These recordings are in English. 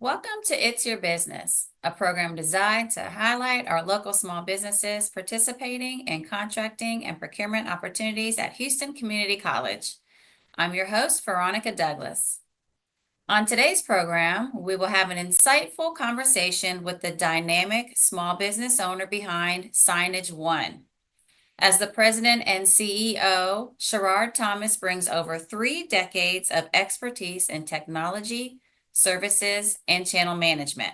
Welcome to It's Your Business, a program designed to highlight our local small businesses participating in contracting and procurement opportunities at Houston Community College. I'm your host, Veronica Douglas. On today's program, we will have an insightful conversation with the dynamic small business owner behind Signage One. As the president and CEO, Shearrard Thomas brings over 3 decades of expertise in technology, services, and channel management.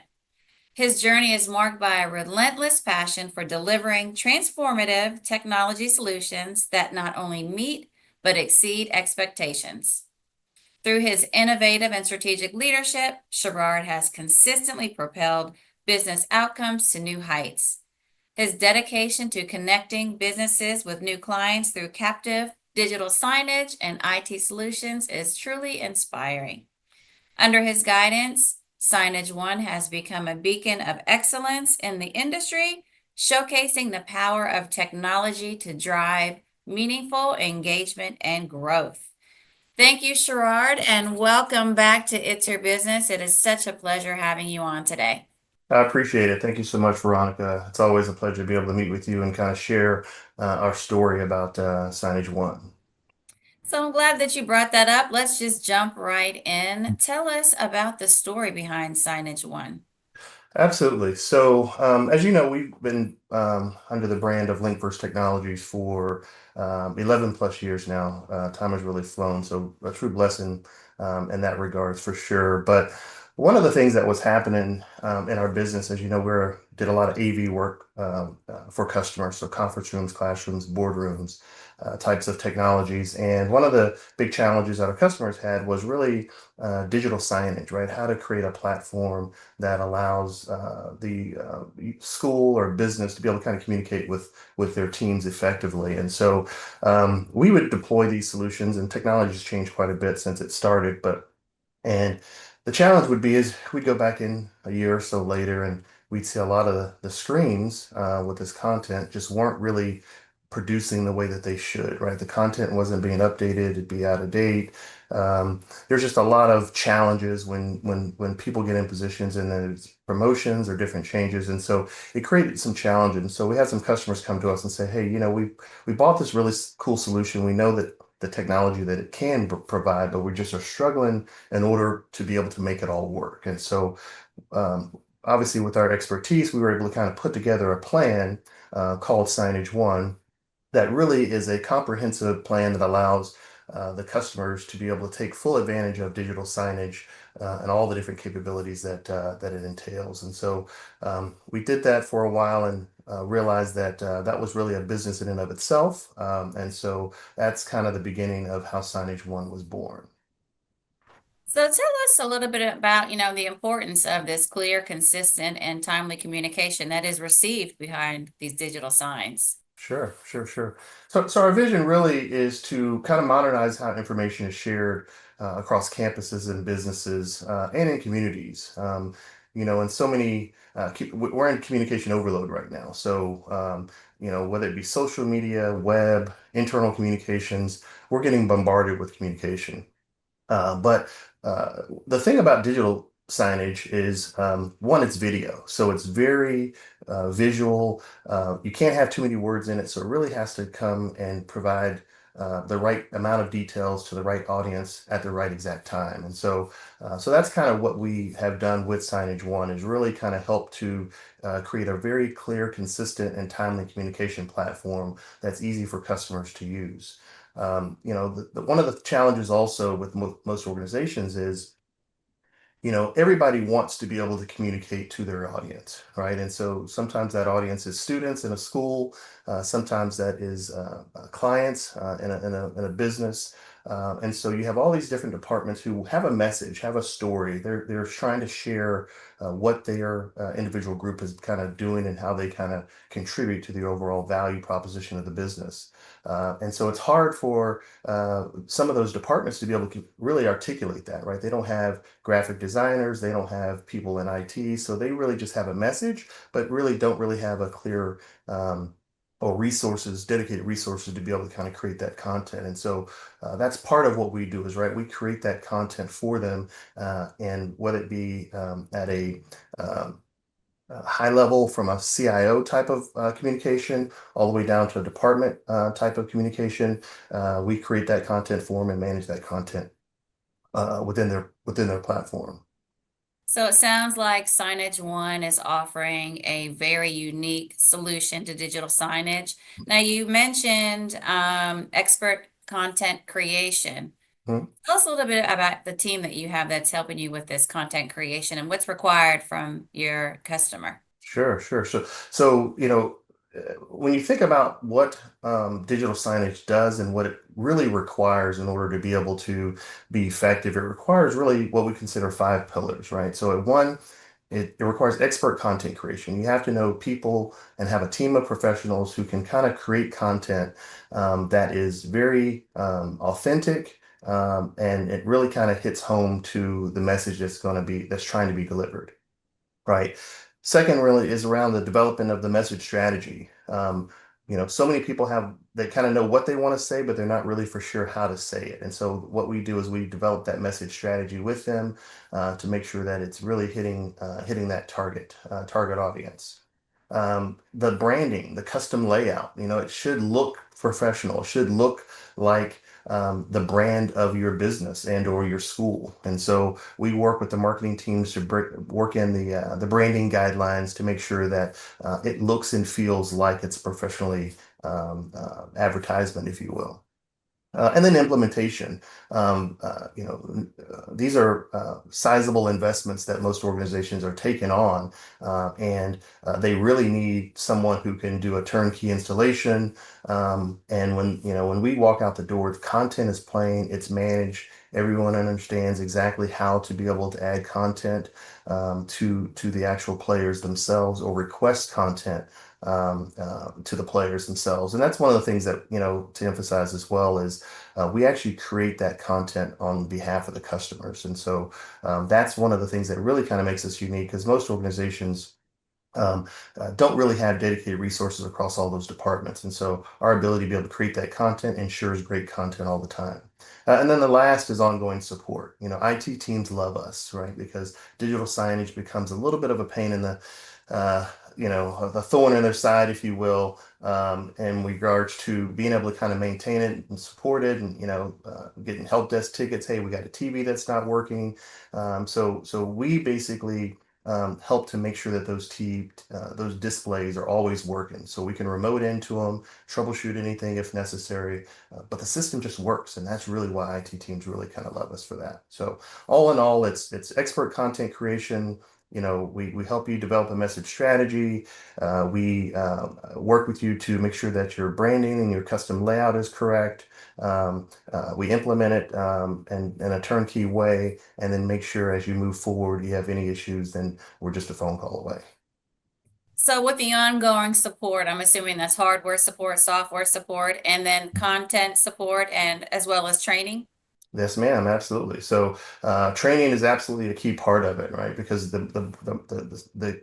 His journey is marked by a relentless passion for delivering transformative technology solutions that not only meet but exceed expectations. Through his innovative and strategic leadership, Shearrard has consistently propelled business outcomes to new heights. His dedication to connecting businesses with new clients through captive digital signage and IT solutions is truly inspiring. Under his guidance, Signage One has become a beacon of excellence in the industry, showcasing the power of technology to drive meaningful engagement and growth. Thank you, Shearrard, and welcome back to It's Your Business. It is such a pleasure having you on today. I appreciate it. Thank you so much, Veronica. It's always a pleasure to be able to meet with you and kind of share our story about Signage One. So I'm glad that you brought that up. Let's just jump right in. Tell us about the story behind Signage One. Absolutely. So, as you know, we've been under the brand of Link First Technologies for 11 plus years now. Time has really flown, so a true blessing in that regards for sure. But one of the things that was happening in our business, as you know, did a lot of AV work for customers, so conference rooms, classrooms, boardrooms, types of technologies. And one of the big challenges that our customers had was really digital signage, right? How to create a platform that allows the school or business to be able to kind of communicate with their teams effectively. And so we would deploy these solutions, and technology has changed quite a bit since it started. And the challenge would be is we'd go back in a year or so later, and we'd see a lot of the screens with this content just weren't really producing the way that they should, right? The content wasn't being updated, it'd be out of date. There's just a lot of challenges when people get in positions and there's promotions or different changes, and so it created some challenges. And so we had some customers come to us and say, "Hey, we bought this really cool solution. We know that the technology that it can provide, but we just are struggling in order to be able to make it all work." And so, obviously, with our expertise, we were able to kind of put together a plan called Signage One that really is a comprehensive plan that allows the customers to be able to take full advantage of digital signage and all the different capabilities that it entails. And so we did that for a while and realized that that was really a business in and of itself. And so that's kind of the beginning of how Signage One was born. So tell us a little bit about, the importance of this clear, consistent, and timely communication that is received behind these digital signs. Sure, sure, sure. So our vision really is to kind of modernize how information is shared across campuses and businesses and in communities. And so many, we're in communication overload right now. So, whether it be social media, web, internal communications, we're getting bombarded with communication. But the thing about digital signage is one, it's video. So it's very visual. You can't have too many words in it. So it really has to come and provide the right amount of details to the right audience at the right exact time. And so that's kind of what we have done with Signage One is really kind of help to create a very clear, consistent, and timely communication platform that's easy for customers to use. One of the challenges also with most organizations is, everybody wants to be able to communicate to their audience, right? And so sometimes that audience is students in a school, sometimes that is clients in a business. And so you have all these different departments who have a message, have a story. They're trying to share what their individual group is kind of doing and how they kind of contribute to the overall value proposition of the business. And so it's hard for some of those departments to be able to really articulate that, right? They don't have graphic designers, they don't have people in IT, so they really just have a message, but really don't really have a clear or resources, dedicated resources to be able to kind of create that content. And so that's part of what we do is, right, we create that content for them, and whether it be at um, a high level from a CIO type of communication all the way down to a department type of communication, we create that content for them and manage that content within their platform. So it sounds like Signage One is offering a very unique solution to digital signage. Now, you mentioned expert content creation. Mhm. Tell us a little bit about the team that you have that's helping you with this content creation and what's required from your customer. Sure, sure. So when you think about what digital signage does and what it really requires in order to be able to be effective, it requires really what we consider five pillars, right? So at one, it requires expert content creation. You have to know people and have a team of professionals who can kind of create content that is very authentic, and it really kind of hits home to the message that's trying to be delivered. Right. Second, really is around the development of the message strategy. So many people they kind of know what they want to say, but they're not really for sure how to say it. And so what we do is we develop that message strategy with them to make sure that it's really hitting that target audience. The branding, the custom layout, it should look professional. It should look like the brand of your business and or your school. And so we work with the marketing teams to work in the branding guidelines to make sure that it looks and feels like it's professionally advertisement, if you will. And then implementation. These are sizable investments that most organizations are taking on, and they really need someone who can do a turnkey installation. And when we walk out the door, the content is plain, it's managed. Everyone understands exactly how to be able to add content to the actual players themselves or request content to the players themselves. And that's one of the things that, to emphasize as well is we actually create that content on behalf of the customers. And so that's one of the things that really kind of makes us unique because most organizations um, don't really have dedicated resources across all those departments. And so our ability to be able to create that content ensures great content all the time. And then the last is ongoing support. IT teams love us, right? Because digital signage becomes a little bit of a pain in uh, the thorn in their side, if you will, in regards to being able to kind of maintain it and support it and, getting help desk tickets. Hey, we got a TV that's not working. So we basically help to make sure that those displays are always working. So we can remote into them, troubleshoot anything if necessary, but the system just works, and that's really why IT teams really kind of love us for that. So all in all, it's expert content creation. We help you develop a message strategy. We work with you to make sure that your branding and your custom layout is correct. We implement it in a turnkey way, and then make sure as you move forward, you have any issues, then we're just a phone call away. So with the ongoing support, I'm assuming that's hardware support, software support, and then content support and as well as training. Yes, ma'am, absolutely. So training is absolutely a key part of it, right? Because the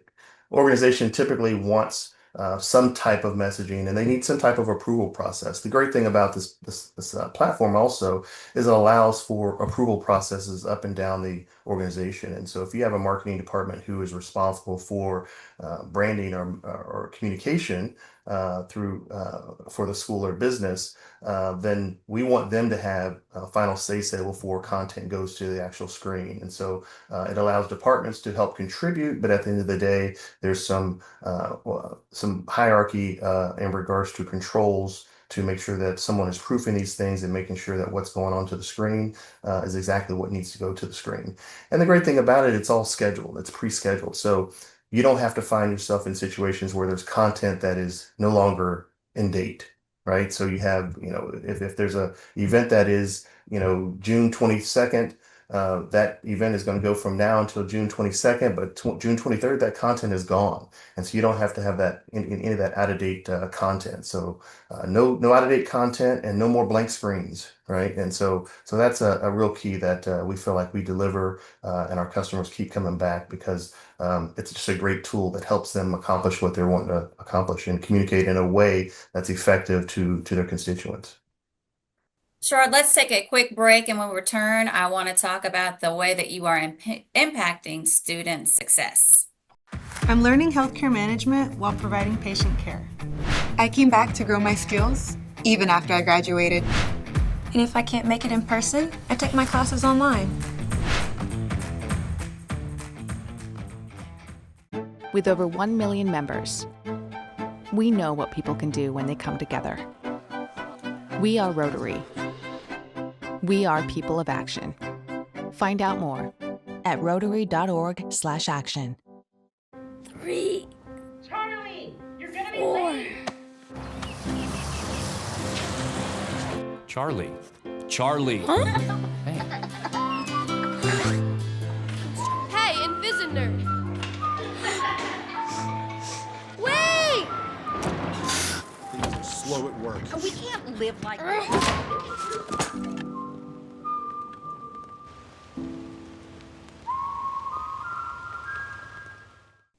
organization typically wants some type of messaging and they need some type of approval process. The great thing about this platform also is it allows for approval processes up and down the organization. And so if you have a marketing department who is responsible for branding or communication through for the school or business, then we want them to have final say-so before content goes to the actual screen. And so it allows departments to help contribute, but at the end of the day, there's some hierarchy in regards to controls to make sure that someone is proofing these things and making sure that what's going on to the screen is exactly what needs to go to the screen. And the great thing about it, it's all scheduled, it's pre-scheduled. So you don't have to find yourself in situations where there's content that is no longer in date, right? So you have, if there's a event that is, June 22nd, that event is going to go from now until June 22nd, but June 23rd, that content is gone. And so you don't have to have that in any of that out of date content. So no out of date content and no more blank screens, right? And so that's a real key that we feel like we deliver and our customers keep coming back because it's just a great tool that helps them accomplish what they're wanting to accomplish and communicate in a way that's effective to their constituents. Shearrard, let's take a quick break, and when we return, I want to talk about the way that you are impacting student success. I'm learning healthcare management while providing patient care. I came back to grow my skills, even after I graduated. And if I can't make it in person, I take my classes online. With over 1 million members, we know what people can do when they come together. We are Rotary. We are people of action. Find out more at rotary.org/action. 3, Charlie, you're gonna be 4. late. Charlie. Charlie. Huh? Hey. Hey, Invisinerd! Wait! Things are slow at work. We can't live like this.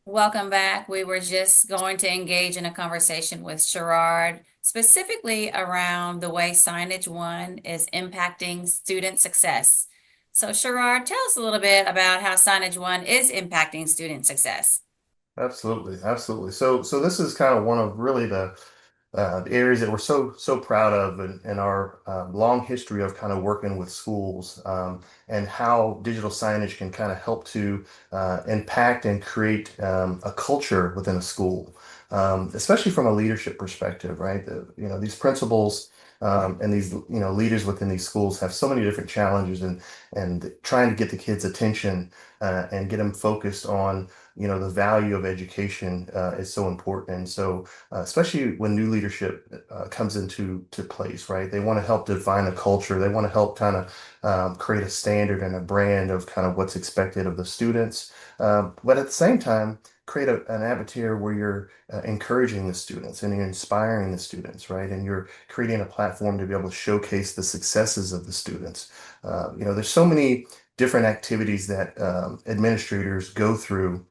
Welcome back. We were just going to engage in a conversation with Shearrard, specifically around the way Signage One is impacting student success. So Shearrard, tell us a little bit about how Signage One is impacting student success. Absolutely, absolutely. So this is kind of one of really the areas that we're so proud of in our long history of kind of working with schools and how digital signage can kind of help to impact and create a culture within a school, especially from a leadership perspective, right? These principals and these leaders within these schools have so many different challenges and trying to get the kids' attention and get them focused on the value of education is so important. And so especially when new leadership comes into place, right? They want to help define a culture. They want to help kind of create a standard and a brand of kind of what's expected of the students. But at the same time, create an atmosphere where you're encouraging the students and you're inspiring the students, right? And you're creating a platform to be able to showcase the successes of the students. There's so many different activities that administrators go through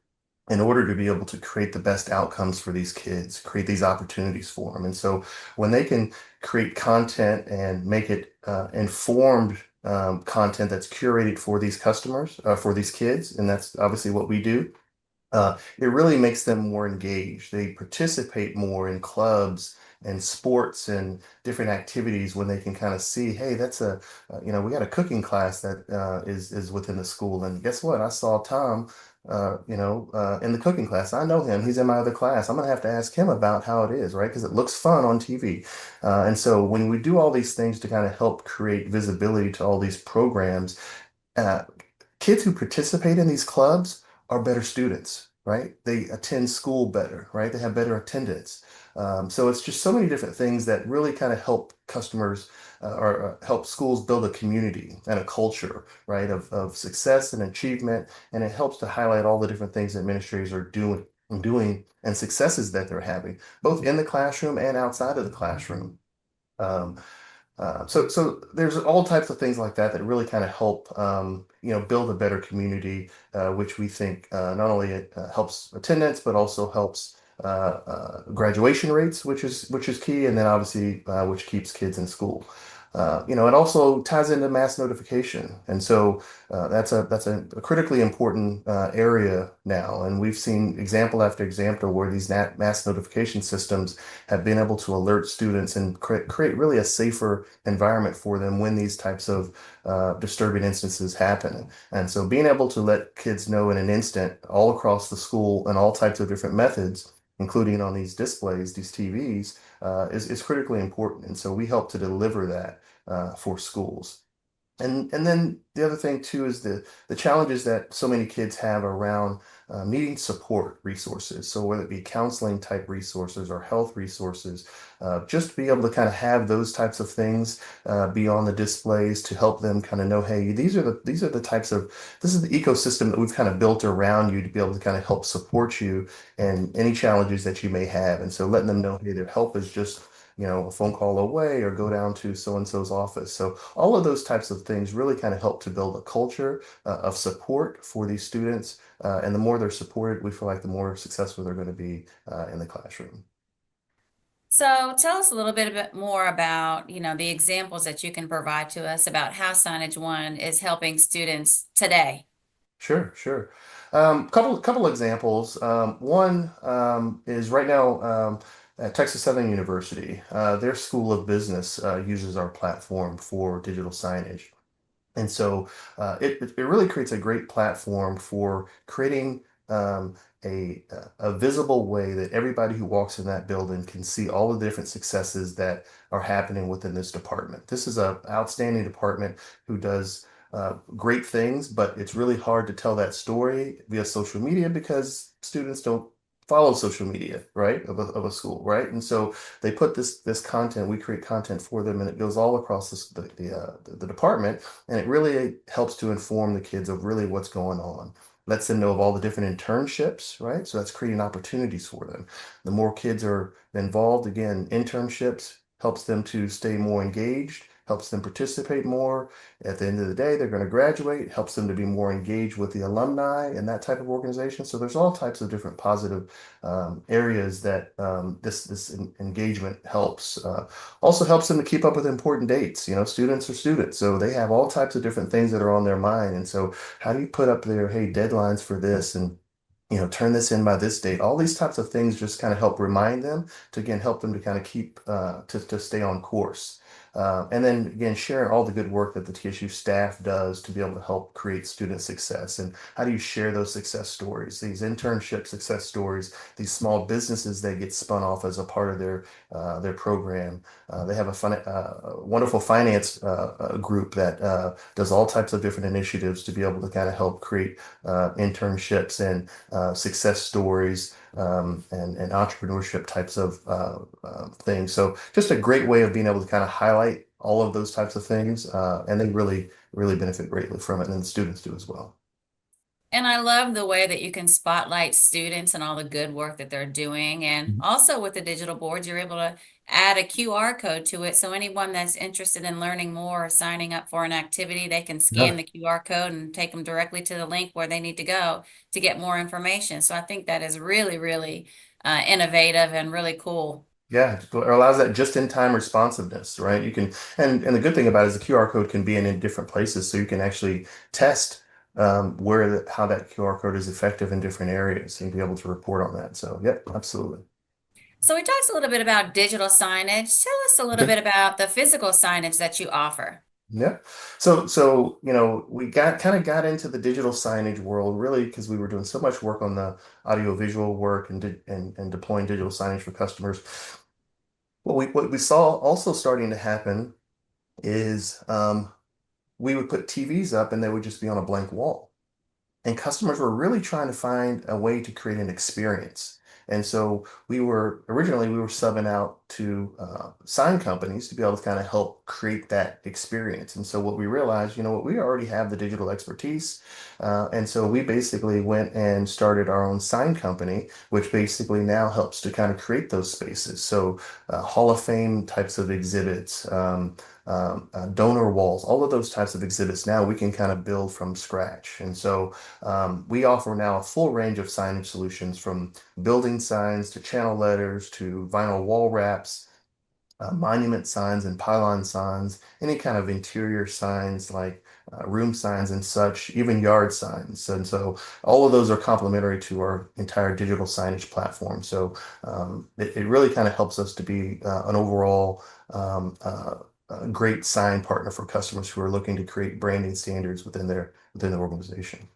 in order to be able to create the best outcomes for these kids, create these opportunities for them. And so when they can create content and make it informed content that's curated for these customers, for these kids, and that's obviously what we do, it really makes them more engaged. They participate more in clubs and sports and different activities when they can kind of see, hey, that's we got a cooking class that is within the school. And guess what? I saw Tom, in the cooking class. I know him. He's in my other class. I'm going to have to ask him about how it is, right? Because it looks fun on TV. And so when we do all these things to kind of help create visibility to all these programs, uh, kids who participate in these clubs are better students, right? They attend school better, right? They have better attendance. So it's just so many different things that really kind of help customers or help schools build a community and a culture, right, of success and achievement. And it helps to highlight all the different things administrators are doing and successes that they're having, both in the classroom and outside of the classroom. Um, so there's all types of things like that that really kind of help build a better community, which we think not only it helps attendance but also helps graduation rates, which is key, and then obviously which keeps kids in school. It also ties into mass notification, and so that's a critically important area now. And we've seen example after example where these mass notification systems have been able to alert students and create really a safer environment for them when these types of disturbing instances happen. And so being able to let kids know in an instant all across the school and all types of different methods, including on these displays, these TVs, is critically important. And so we help to deliver that for schools. And then the other thing too is the challenges that so many kids have around needing support resources. So whether it be counseling type resources or health resources, just to be able to kind of have those types of things be on the displays to help them kind of know, hey, these are the types of this is the ecosystem that we've kind of built around you to be able to kind of help support you and any challenges that you may have. And so letting them know, hey, their help is just a phone call away or go down to so and so's office. So all of those types of things really kind of help to build a culture of support for these students. And the more they're supported, we feel like the more successful they're going to be in the classroom. So tell us a little bit more about, the examples that you can provide to us about how Signage One is helping students today. Sure, sure. Couple examples. One is right now at Texas Southern University. Their School of Business uses our platform for digital signage. And so it really creates a great platform for creating a visible way that everybody who walks in that building can see all the different successes that are happening within this department. This is an outstanding department who does great things, but it's really hard to tell that story via social media because students don't follow social media, right, of a school, right? And so they put this content, we create content for them, and it goes all across the department, and it really helps to inform the kids of really what's going on. Lets them know of all the different internships, right? So that's creating opportunities for them. The more kids are involved, again, internships helps them to stay more engaged, helps them participate more. At the end of the day, they're going to graduate, helps them to be more engaged with the alumni and that type of organization. So there's all types of different positive areas that this engagement helps. Also helps them to keep up with important dates. Students are students, so they have all types of different things that are on their mind. And so how do you put up their, hey, deadlines for this and turn this in by this date. All these types of things just kind of help remind them to, again, help them to kind of keep to stay on course. And then again, sharing all the good work that the TSU staff does to be able to help create student success. And how do you share those success stories, these internship success stories, these small businesses that get spun off as a part of their program. They have a wonderful finance group that does all types of different initiatives to be able to kind of help create internships and success stories and entrepreneurship types of things. So just a great way of being able to kind of highlight all of those types of things, and they really benefit greatly from it, and the students do as well. And I love the way that you can spotlight students and all the good work that they're doing. And also with the digital boards, you're able to add a QR code to it. So anyone that's interested in learning more or signing up for an activity, they can scan Yeah. the QR code and take them directly to the link where they need to go to get more information. So I think that is really, really innovative and really cool. Yeah, it allows that just-in-time responsiveness, right? You can, and the good thing about it is the QR code can be in different places, so you can actually test how that QR code is effective in different areas and be able to report on that. So, yep, absolutely. So we talked a little bit about digital signage. Tell us a little Okay. bit about the physical signage that you offer. Yeah. So we got into the digital signage world really because we were doing so much work on the audiovisual work and deploying digital signage for customers. What we saw also starting to happen is we would put TVs up and they would just be on a blank wall. And customers were really trying to find a way to create an experience. And so originally we were subbing out to sign companies to be able to kind of help create that experience. And so what we realized, we already have the digital expertise. And so we basically went and started our own sign company, which basically now helps to kind of create those spaces. So Hall of Fame types of exhibits, donor walls, all of those types of exhibits now we can kind of build from scratch. And so we offer now a full range of signage solutions from building signs to channel letters to vinyl wall wraps, monument signs and pylon signs, any kind of interior signs like room signs and such, even yard signs. And so all of those are complementary to our entire digital signage platform. So it really kind of helps us to be an overall a great sign partner for customers who are looking to create branding standards within their organization.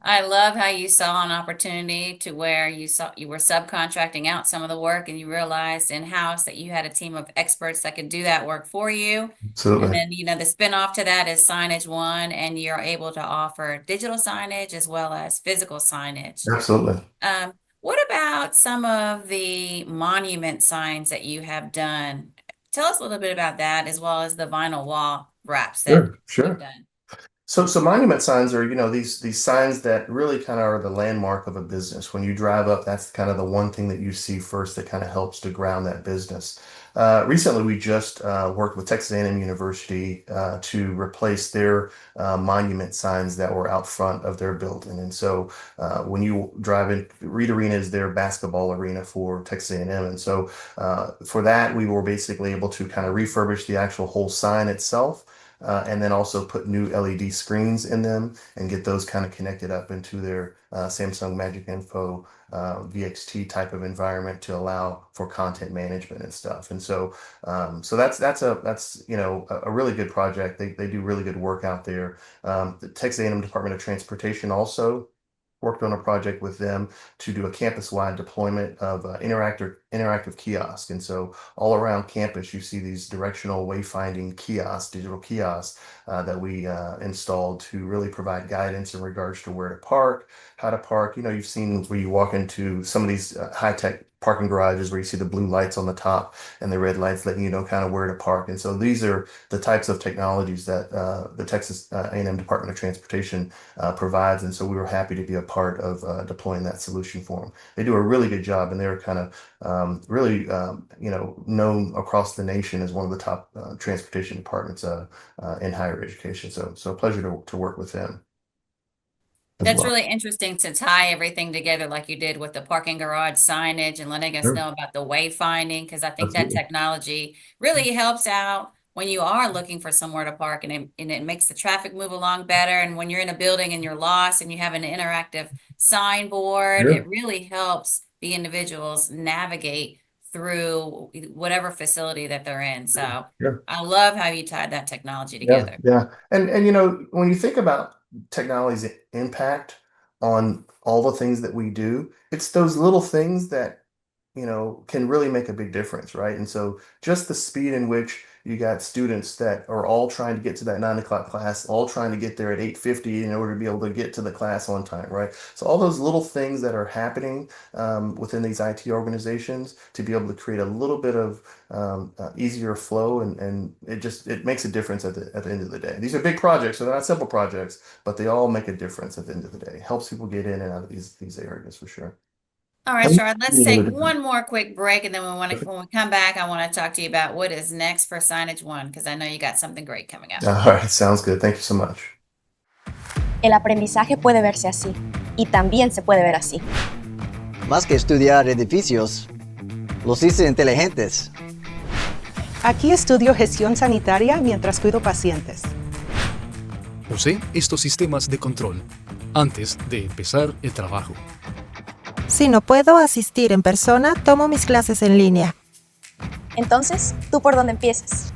I love how you saw an opportunity to where you were subcontracting out some of the work and you realized in-house that you had a team of experts that could do that work for you. And Absolutely. then, the spin-off to that is Signage One, and you're able to offer digital signage as well as physical signage. Absolutely. What about some of the monument signs that you have done? Tell us a little bit about that, as well as the vinyl wall wraps that Sure, you've sure. done. So monument signs are, these signs that really kind of are the landmark of a business. When you drive up, that's kind of the one thing that you see first that kind of helps to ground that business. Recently, we just worked with Texas A&M University to replace their monument signs that were out front of their building. And so when you drive in, Reed Arena is their basketball arena for Texas A&M. And so for that, we were basically able to kind of refurbish the actual whole sign itself. And then also put new LED screens in them and get those kind of connected up into their Samsung Magic Info VXT type of environment to allow for content management and stuff. And so that's a really good project. They do really good work out there. The Texas A&M Department of Transportation also worked on a project with them to do a campus-wide deployment of interactive kiosk. And so all around campus, you see these directional wayfinding kiosks, digital kiosks that we installed to really provide guidance in regards to where to park, how to park. You've seen where you walk into some of these high-tech parking garages where you see the blue lights on the top and the red lights letting you know kind of where to park. And so these are the types of technologies that the Texas A&M Department of Transportation provides. And so we were happy to be a part of deploying that solution for them. They do a really good job, and they're kind of really known across the nation as one of the top transportation departments in higher education. So a pleasure to work with them as That's well. really interesting to tie everything together like you did with the parking garage signage and letting us Sure. know about the wayfinding, because I think that Absolutely. technology really helps out when you are looking for somewhere to park, and it makes the traffic move along better. And when you're in a building and you're lost and you have an interactive signboard, Sure. it really helps the individuals navigate through whatever facility that they're in. So Sure. I love how you tied that technology Yeah, together. yeah. And when you think about technology's impact on all the things that we do, it's those little things that can really make a big difference, right? And so just the speed in which you got students that are all trying to get to that 9 o'clock class, all trying to get there at 8:50 in order to be able to get to the class on time, right? So all those little things that are happening within these IT organizations to be able to create a little bit of easier flow, and it makes a difference at the end of the day. These are big projects, so they're not simple projects, but they all make a difference at the end of the day. It helps people get in and out of these areas for sure. All right, And Shearrard, let's take one more quick break, and then when we come back, I want to talk to you about what is next for Signage One, because I know you got something great coming up. All right, sounds good. Thank you so much. El aprendizaje puede verse así y también se puede ver así. Más que estudiar edificios, los hice inteligentes. Aquí estudio gestión sanitaria mientras cuido pacientes. Usé estos sistemas de control antes de empezar el trabajo. Si no puedo asistir en persona, tomo mis clases en línea. Entonces, ¿tú por dónde empiezas?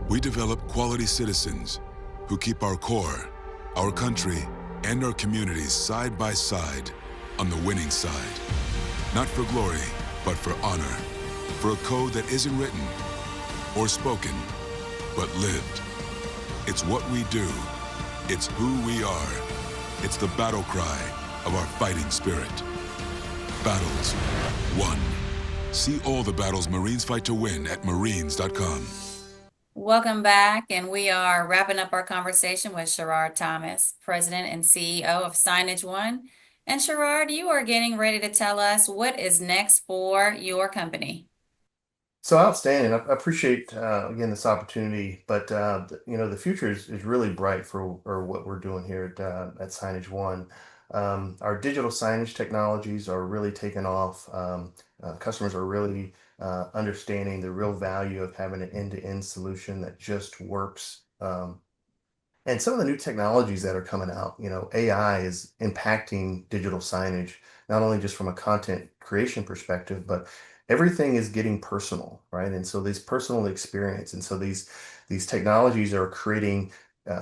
We develop quality citizens who keep our core, our country, and our communities side by side on the winning side. Not for glory, but for honor. For a code that isn't written or spoken, but lived. It's what we do. It's who we are. It's the battle cry of our fighting spirit. Battles won. See all the battles Marines fight to win at marines.com. Welcome back, and we are wrapping up our conversation with Shearrard Thomas, President and CEO of Signage One. And Shearrard, you are getting ready to tell us what is next for your company. So outstanding. I appreciate again this opportunity, but the future is really bright for what we're doing here at Signage One. Our digital signage technologies are really taking off. Customers are really understanding the real value of having an end-to-end solution that just works. And some of the new technologies that are coming out, AI is impacting digital signage, not only just from a content creation perspective, but everything is getting personal, right? And so these personal experience, and so these technologies are creating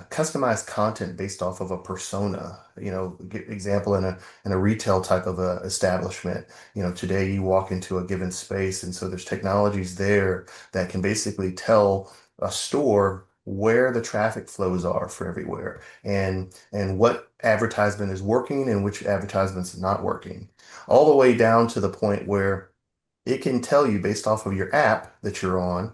customized content based off of a persona. Example, in a retail type of a establishment. Today you walk into a given space, and so there's technologies there that can basically tell a store where the traffic flows are for everywhere, and what advertisement is working and which advertisements are not working, all the way down to the point where it can tell you based off of your app that you're on.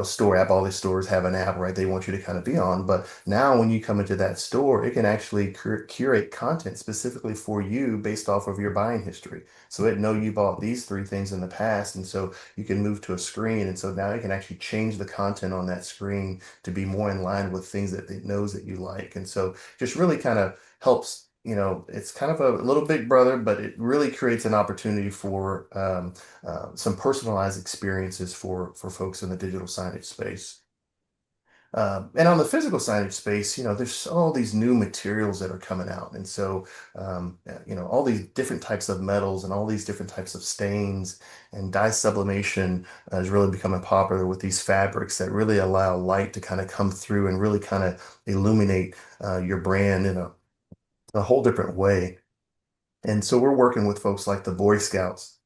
Store app, all these stores have an app, right? They want you to kind of be on. But now when you come into that store, it can actually curate content specifically for you based off of your buying history. So it know you bought these 3 things in the past. And so you can move to a screen. And so now it can actually change the content on that screen to be more in line with things that it knows that you like. And so just really kind of helps. It's kind of a little big brother, but it really creates an opportunity for some personalized experiences for folks in the digital signage space. And on the physical signage space, there's all these new materials that are coming out. And so, all these different types of metals and all these different types of stains and dye sublimation is really becoming popular with these fabrics that really allow light to kind of come through and really kind of illuminate your brand in a whole different way. And so we're working with folks like the Boy Scouts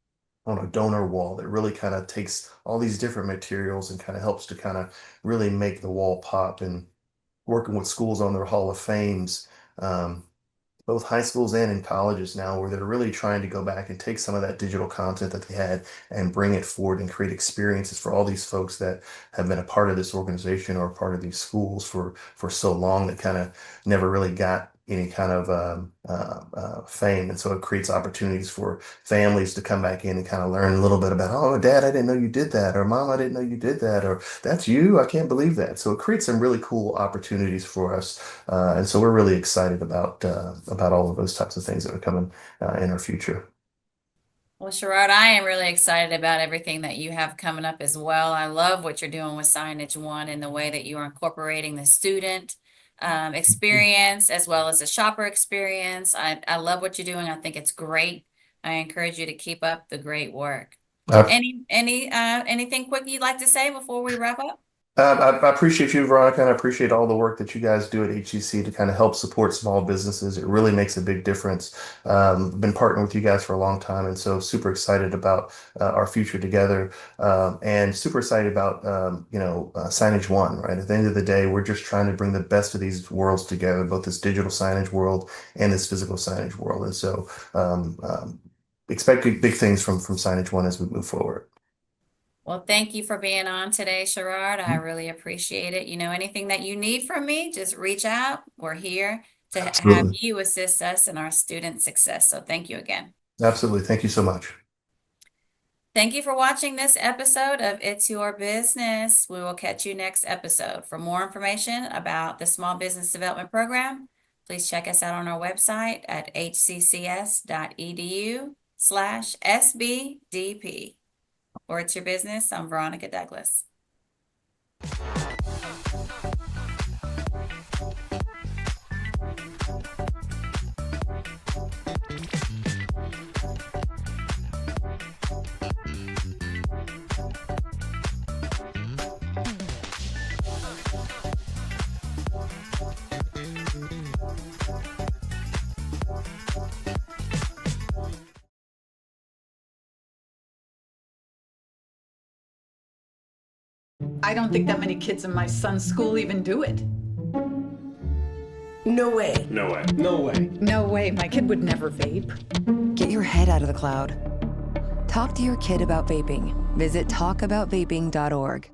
on a donor wall that really kind of takes all these different materials and kind of helps to kind of really make the wall pop, and working with schools on their Hall of Fames, both high schools and in colleges now, where they're really trying to go back and take some of that digital content that they had and bring it forward and create experiences for all these folks that have been a part of this organization or a part of these schools for so long that kind of never really got any kind of fame. And so it creates opportunities for families to come back in and kind of learn a little bit about, oh, Dad, I didn't know you did that, or Mom, I didn't know you did that, or that's you, I can't believe that. So it creates some really cool opportunities for us. And so we're really excited about all of those types of things that are coming in our future. Well, Shearrard, I am really excited about everything that you have coming up as well. I love what you're doing with Signage One and the way that you are incorporating the student experience as well as the shopper experience. I love what you're doing. I think it's great. I encourage you to keep up the great work. Anything quick you'd like to say before we wrap up? I appreciate you, Veronica, and I appreciate all the work that you guys do at HCC to kind of help support small businesses. It really makes a big difference. Been partnering with you guys for a long time, and so super excited about our future together, and super excited about Signage One. Right, at the end of the day, we're just trying to bring the best of these worlds together, both this digital signage world and this physical signage world. And so, expect big things from Signage One as we move forward. Well, thank you for being on today, Shearrard. I really appreciate it. Anything that you need from me, just reach out. We're here to have you assist us in our student success. So thank you again. Absolutely. Thank you so much. Thank you for watching this episode of It's Your Business. We will catch you next episode. For more information about the Small Business Development Program, please check us out on our website at hccs.edu/SBDP. Or It's Your Business. I'm Veronica Douglas. I don't think that many kids in my son's school even do it. No way. No way. No way. No way, my kid would never vape. Get your head out of the cloud. Talk to your kid about vaping. Visit talkaboutvaping.org.